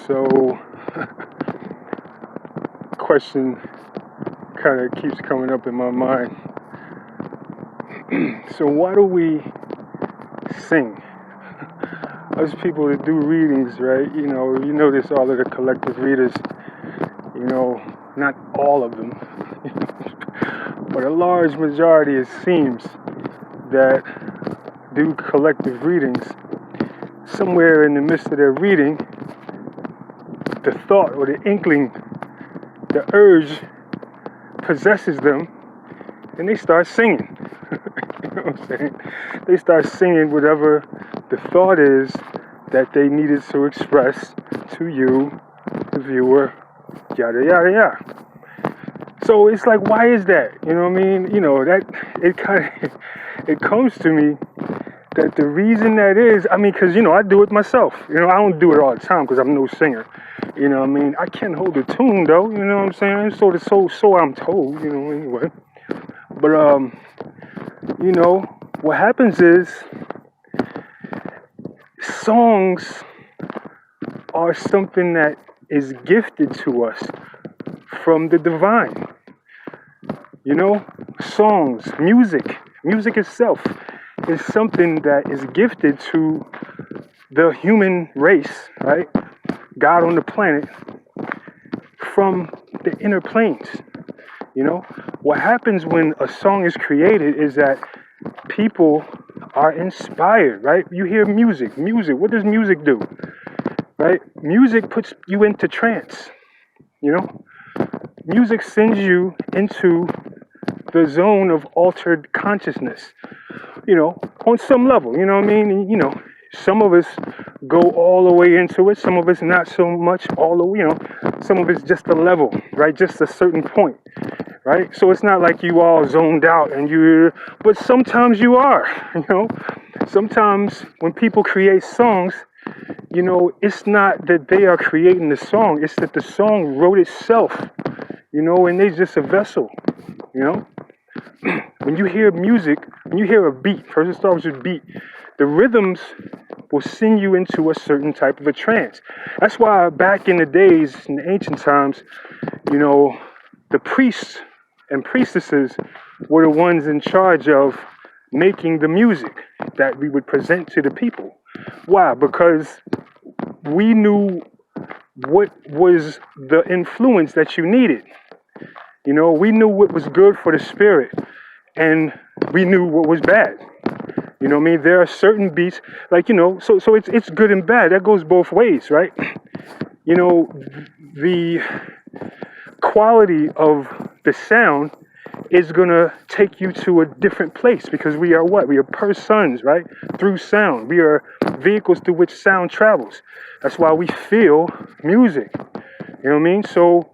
So, question kind of keeps coming up in my mind. So why do we sing? Us people that do readings, right? You notice all of the collective readers, not all of them, but a large majority, it seems, that do collective readings. Somewhere in the midst of their reading, the thought or the inkling, the urge possesses them, and they start singing. You know what I'm saying? They start singing whatever the thought is that they needed to express to you, the viewer, yada, yada, yada. So it's like, why is that? You know what I mean? It comes to me that the reason that is, because, I do it myself. I don't do it all the time because I'm no singer. You know what I mean? I can hold a tune, though. You know what I'm saying? So I'm told, anyway. But, what happens is songs are something that is gifted to us from the divine. Songs, music itself is something that is gifted to the human race, right? God on the planet from the inner planes. What happens when a song is created is that people are inspired, right? You hear music. What does music do? Right? Music puts you into trance. Music sends you into the zone of altered consciousness, on some level, you know what I mean? Some of us go all the way into it, some of us not so much all the way, some of it's just a level, right? Just a certain point, right? So it's not like you all zoned out but sometimes you are, Sometimes when people create songs, it's not that they are creating the song, it's that the song wrote itself, and they're just a vessel, When you hear music, when you hear a beat, first it starts with beat, the rhythms will send you into a certain type of a trance. That's why back in the days, in the ancient times, the priests and priestesses were the ones in charge of making the music that we would present to the people. Why? Because we knew what was the influence that you needed. We knew what was good for the spirit, and we knew what was bad. You know what I mean? There are certain beats, so it's good and bad. That goes both ways, right? The quality of the sound is going to take you to a different place because we are what? We are persons, right? Through sound. We are vehicles through which sound travels. That's why we feel music. You know what I mean? So,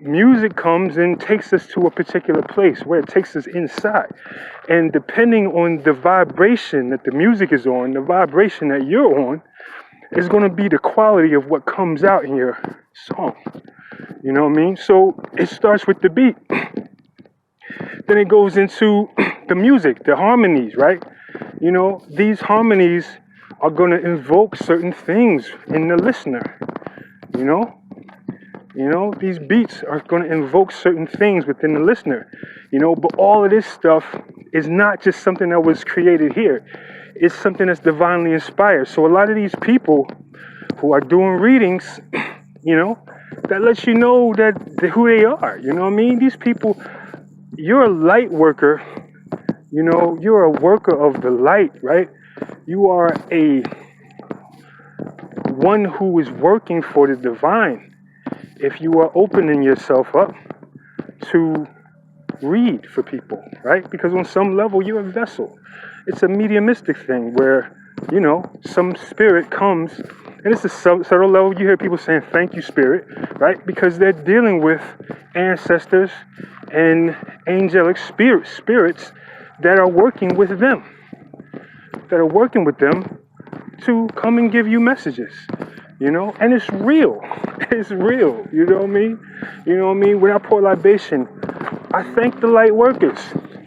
music comes and takes us to a particular place where it takes us inside. And depending on the vibration that the music is on, the vibration that you're on, is going to be the quality of what comes out in your song. You know what I mean? So it starts with the beat. Then it goes into the music, the harmonies, right? These harmonies are going to invoke certain things in the listener. These beats are going to invoke certain things within the listener, but all of this stuff is not just something that was created here. It's something that's divinely inspired. So a lot of these people who are doing readings, that lets you know that who they are. You know what I mean? These people, you're a light worker. You're a worker of the light, right? You are a one who is working for the divine. If you are opening yourself up to read for people, right? Because on some level, you're a vessel. It's a mediumistic thing where, some spirit comes, and it's a subtle level. You hear people saying, thank you, spirit, right? Because they're dealing with ancestors and angelic spirits that are working with them, to come and give you messages. And it's real. It's real. You know what I mean? When I pour libation, I thank the light workers.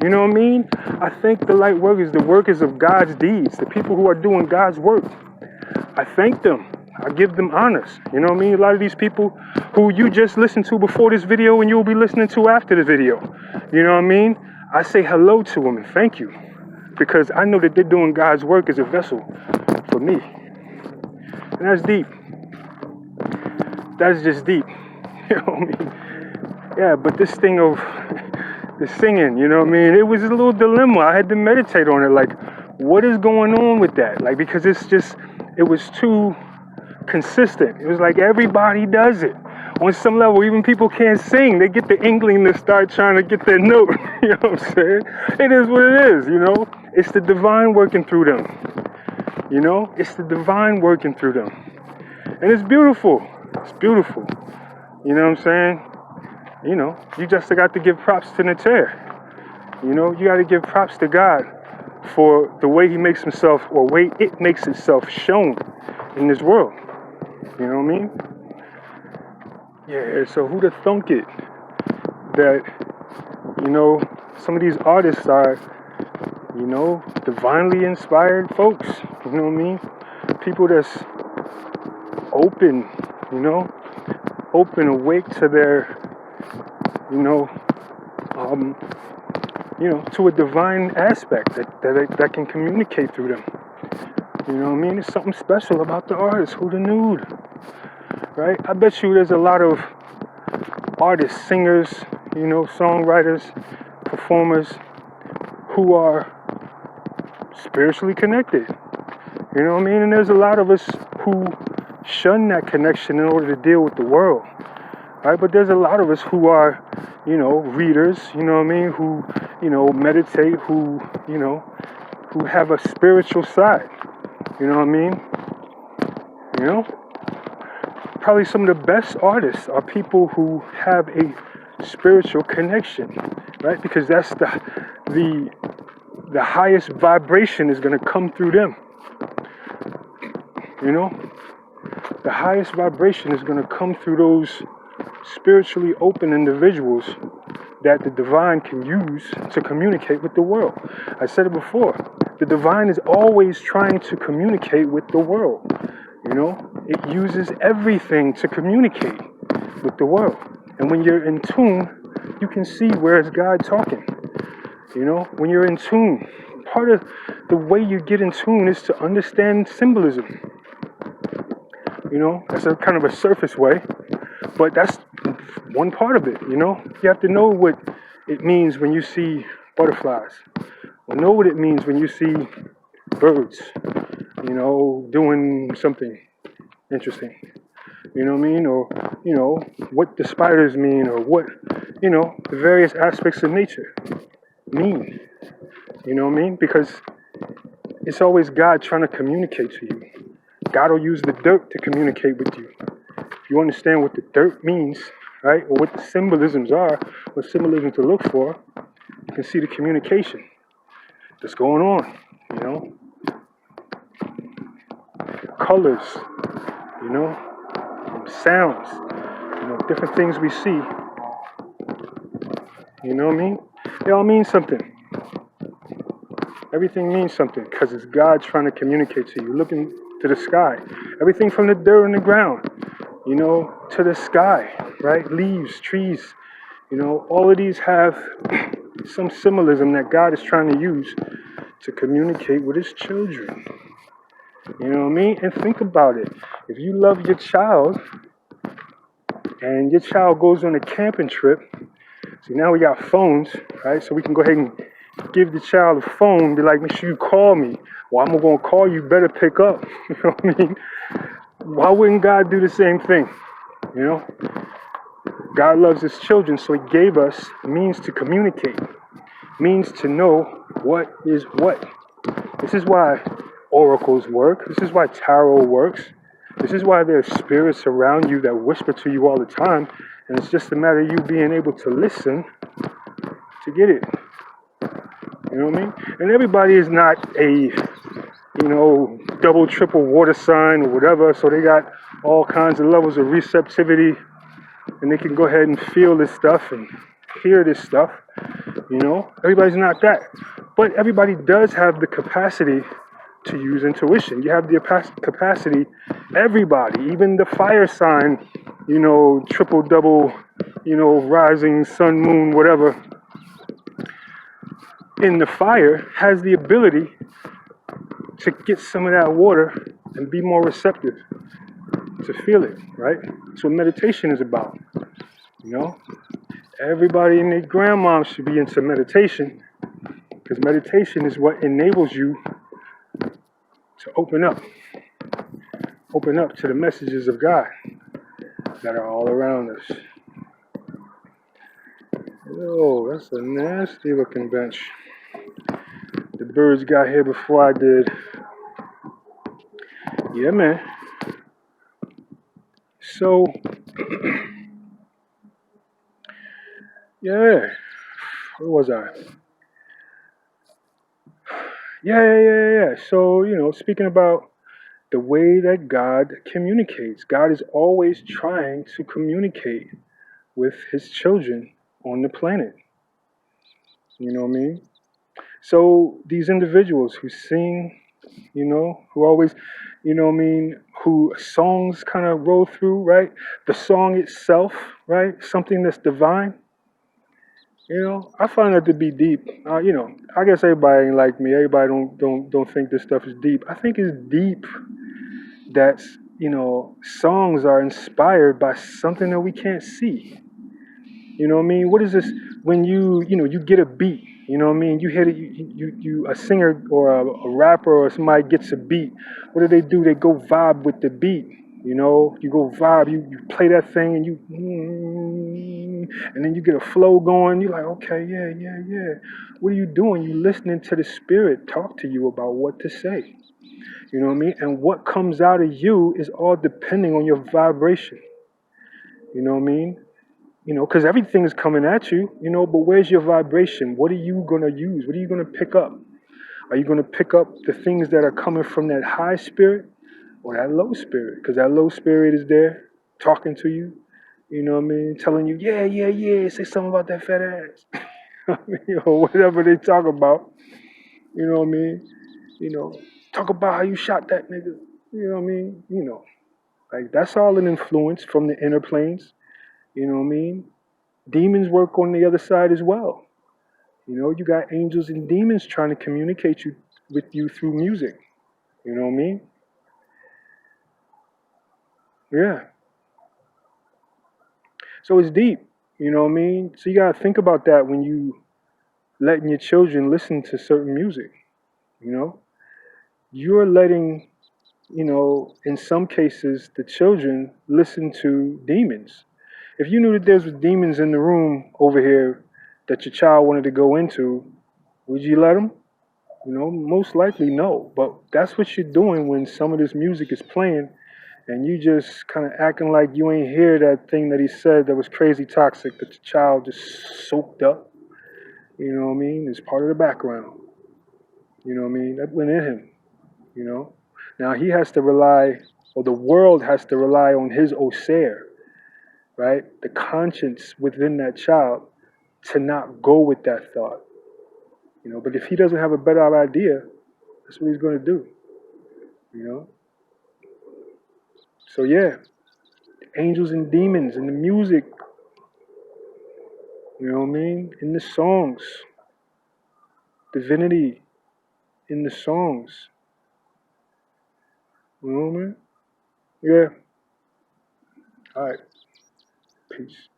You know what I mean? I thank the light workers, the workers of God's deeds, the people who are doing God's work. I thank them. I give them honors. You know what I mean? A lot of these people who you just listened to before this video and you'll be listening to after the video. You know what I mean? I say hello to them and thank you. Because I know that they're doing God's work as a vessel for me. And that's deep. That's just deep. You know what I mean? Yeah, but this thing of the singing, you know what I mean? It was a little dilemma. I had to meditate on it. Like, what is going on with that? Like, because it was too consistent. It was like everybody does it. On some level, even people can't sing. They get the inkling to start trying to get their note. You know what I'm saying? It is what it is, you know? It's the divine working through them. You know? It's the divine working through them. And it's beautiful. It's beautiful. You know what I'm saying? You know, you just got to give props to Neter. You know, you got to give props to God for the way he makes himself, or way it makes itself shown in this world. You know what I mean? Yeah, so who'd have thunk it that, you know, some of these artists are, you know, divinely inspired folks. You know what I mean? People that's open, you know, open, awake to their, you know, to a divine aspect that can communicate through them. You know what I mean? There's something special about the artist. Who'd have knew? Right? I bet you there's a lot of artists, singers, you know, songwriters, performers who are spiritually connected. You know what I mean? And there's a lot of us who shun that connection in order to deal with the world. Right? But there's a lot of us who are, you know, readers, you know what I mean, who, you know, meditate, who, you know, who have a spiritual side. You know what I mean? You know? Probably some of the best artists are people who have a spiritual connection, right? Because that's the highest vibration is going to come through them. You know? The highest vibration is going to come through those spiritually open individuals that the divine can use to communicate with the world. I said it before. The divine is always trying to communicate with the world. You know, it uses everything to communicate with the world. And when you're in tune, you can see where it's God talking. You know, when you're in tune, part of the way you get in tune is to understand symbolism. You know, that's a kind of a surface way, but that's one part of it, you know. You have to know what it means when you see butterflies, or know what it means when you see birds, you know, doing something interesting, you know what I mean, or, you know, what the spiders mean, or what, you know, the various aspects of nature mean, you know what I mean, because it's always God trying to communicate to you. God will use the dirt to communicate with you. If you understand what the dirt means, right, or what the symbolisms are, what symbolism to look for, you can see the communication that's going on, you know. Colors, you know, sounds, you know, different things we see, you know what I mean? They all mean something. Everything means something because it's God trying to communicate to you. Looking to the sky. Everything from the dirt on the ground, you know, to the sky, right? Leaves, trees, you know, all of these have some symbolism that God is trying to use to communicate with his children. You know what I mean? And think about it. If you love your child and your child goes on a camping trip, see, now we got phones, right? So we can go ahead and give the child a phone, be like, make sure you call me. Well, I'm going to call you, better pick up. You know what I mean? Why wouldn't God do the same thing? You know? God loves his children, so he gave us means to communicate, means to know what is what. This is why oracles work. This is why tarot works. This is why there's spirits around you that whisper to you all the time, and it's just a matter of you being able to listen to get it. You know what I mean? And everybody is not a, you know, double, triple water sign or whatever, so they got all kinds of levels of receptivity, and they can go ahead and feel this stuff and hear this stuff, you know? Everybody's not that. But everybody does have the capacity to use intuition. You have the capacity, everybody, even the fire sign, triple, double, rising, sun, moon, whatever, in the fire has the ability to get some of that water and be more receptive to feel it, right? That's what meditation is about, you know? Everybody and their grandma should be into meditation because meditation is what enables you to open up to the messages of God that are all around us. Oh, that's a nasty looking bench. The birds got here before I did. Yeah, man. So, yeah. Where was I? Yeah. So, speaking about the way that God communicates, God is always trying to communicate with his children on the planet. You know what I mean? So these individuals who sing, who always, who songs kind of roll through, right? The song itself, right? Something that's divine. I find that to be deep. I guess everybody ain't like me. Everybody don't think this stuff is deep. I think it's deep that, songs are inspired by something that we can't see. You know what I mean? What is this when you get a beat? You know what I mean? You hit it. You a singer or a rapper or somebody gets a beat. What do? They go vibe with the beat. You go vibe. You play that thing and and then you get a flow going. You're like, okay, yeah. What are you doing? You listening to the spirit talk to you about what to say. You know what I mean? And what comes out of you is all depending on your vibration. You know what I mean? Because everything is coming at you, but where's your vibration? What are you going to use? What are you going to pick up? Are you going to pick up the things that are coming from that high spirit or that low spirit? Because that low spirit is there talking to you, telling you, yeah, say something about that fat ass. Or whatever they talk about, you know what I mean? Talk about how you shot that nigga, you know what I mean? Like that's all an influence from the inner planes, you know what I mean? Demons work on the other side as well. You got angels and demons trying to communicate with you through music. You know what I mean? Yeah. So it's deep. You know what I mean? So you gotta think about that when you letting your children listen to certain music. You're letting, in some cases, the children listen to demons. If you knew that there was demons in the room over here that your child wanted to go into, would you let them? Most likely no. But that's what you're doing when some of this music is playing and you just kind of acting like you ain't hear that thing that he said that was crazy toxic that the child just soaked up. You know what I mean? It's part of the background. You know what I mean? That went in him. Now he has to rely, or the world has to rely on his Oser, right? The conscience within that child to not go with that thought. But if he doesn't have a better idea, that's what he's going to do. So yeah, angels and demons in the music, you know what I mean? In the songs, divinity in the songs, you know what I mean? Yeah. All right. Peace.